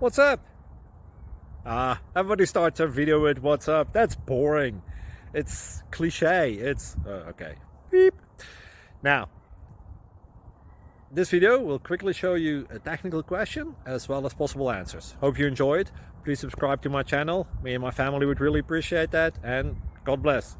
What's up? Everybody starts their video with what's up. That's boring. It's cliche. It's okay. Beep. Now, this video will quickly show you a technical question as well as possible answers. Hope you enjoyed. Please subscribe to my channel. Me and my family would really appreciate that, and God bless.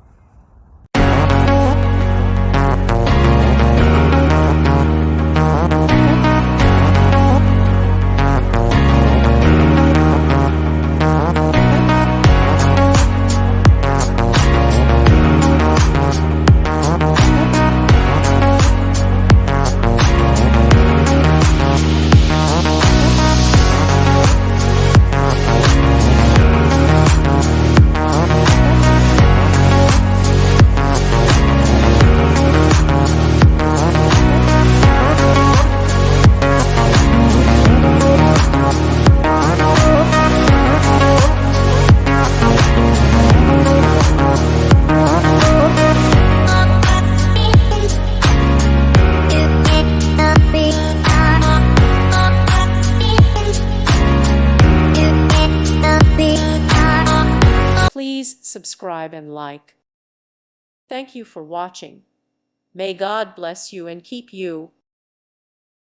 Please subscribe and like. Thank you for watching. May God bless you and keep you.